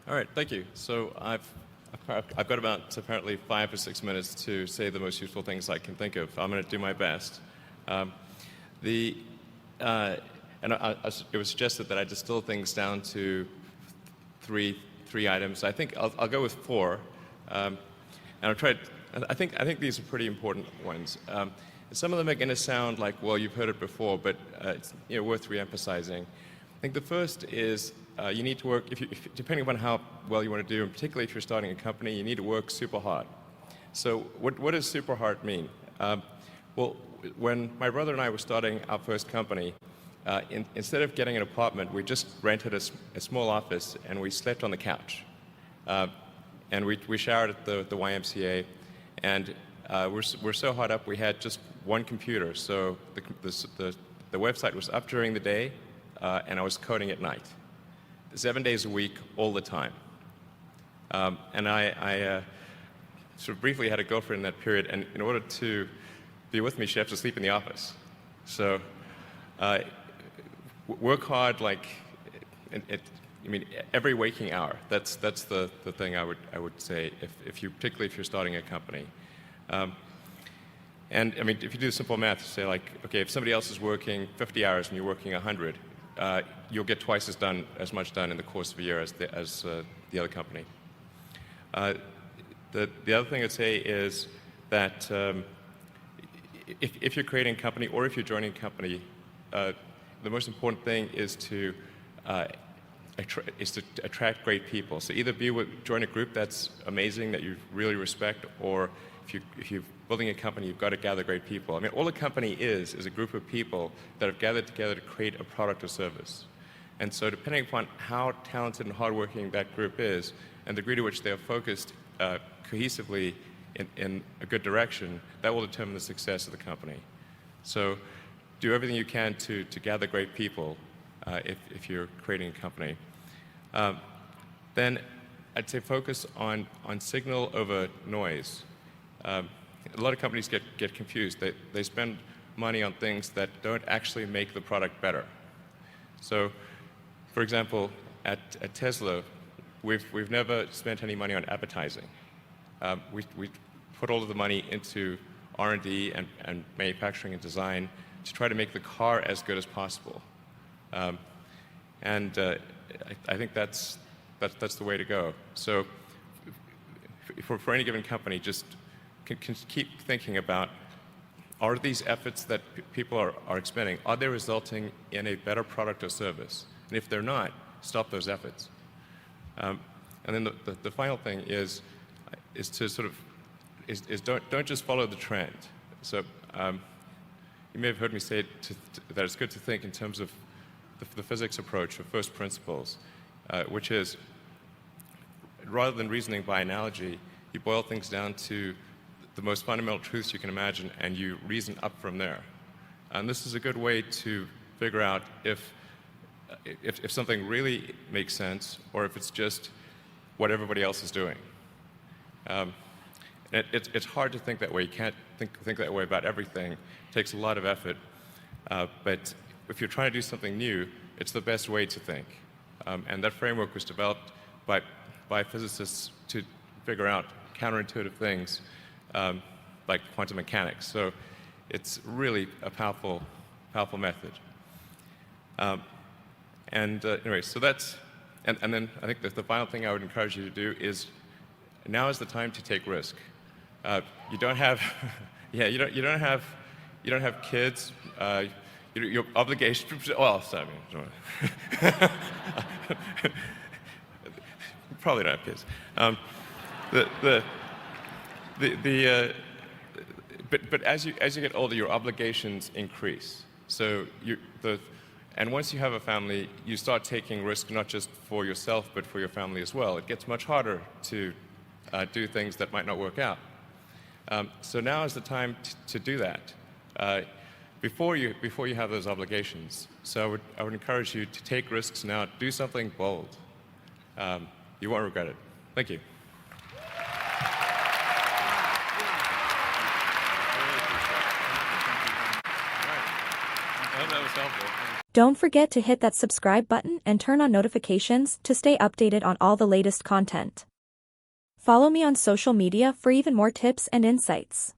All right, thank you. So I've got about apparently 5 or 6 minutes to say the most useful things I can think of. I'm going to do my best. It was suggested that I distill things down to three items. I think I'll go with 4, and I'll try. I think these are pretty important ones. Some of them are going to sound like, well, you've heard it before, but it's worth re-emphasizing. I think the first is you need to work, depending upon how well you want to do, and particularly if you're starting a company, you need to work super hard. So what does super hard mean? Well, when my brother and I were starting our first company, instead of getting an apartment, we just rented a small office and we slept on the couch. And we showered at the YMCA, and we're so hot up we had just one computer. So the website was up during the day, and I was coding at night. 7 days a week, all the time. And I sort of briefly had a girlfriend in that period, and in order to be with me, she had to sleep in the office. So work hard, like, every waking hour. That's the thing I would say, particularly if you're starting a company. And if you do simple math, say like, okay, if somebody else is working 50 hours and you're working 100, you'll get twice as much done in the course of a year as the other company. The other thing I'd say is that if you're creating a company or if you're joining a company, the most important thing is to attract great people. So either join a group that's amazing, that you really respect, or if you're building a company, you've got to gather great people. All a company is a group of people that have gathered together to create a product or service. And so depending upon how talented and hardworking that group is, and the degree to which they are focused cohesively in a good direction, that will determine the success of the company. So do everything you can to gather great people if you're creating a company. Then I'd say focus on signal over noise. A lot of companies get confused. They spend money on things that don't actually make the product better. So, for example, at Tesla, we've never spent any money on advertising. We put all of the money into R&D and manufacturing and design to try to make the car as good as possible. I think that's the way to go. So, for any given company, just can keep thinking about, are these efforts that people are expending, are they resulting in a better product or service? And if they're not, stop those efforts. And then the final thing is to sort of don't just follow the trend. So you may have heard me say that it's good to think in terms of the physics approach of first principles, which is, rather than reasoning by analogy, you boil things down to the most fundamental truths you can imagine, and you reason up from there. And this is a good way to figure out if something really makes sense, or if it's just what everybody else is doing. It's hard to think that way. You can't think that way about everything. It takes a lot of effort. But if you're trying to do something new, it's the best way to think. And that framework was developed by physicists to figure out counterintuitive things like quantum mechanics. So it's really a powerful method. Anyway, so that's, and then I think that the final thing I would encourage you to do is, now is the time to take risk. You don't have, you don't have kids. Your obligation. Well, sorry, probably don't have kids. But as you get older, your obligations increase. So and once you have a family, you start taking risk not just for yourself, but for your family as well. It gets much harder to do things that might not work out. So now is the time to do that before you have those obligations. So I would encourage you to take risks now. Do something bold. You won't regret it. Thank you. hope that was helpful. Don't forget to hit that subscribe button and turn on notifications to stay updated on all the latest content. Follow me on social media for even more tips and insights.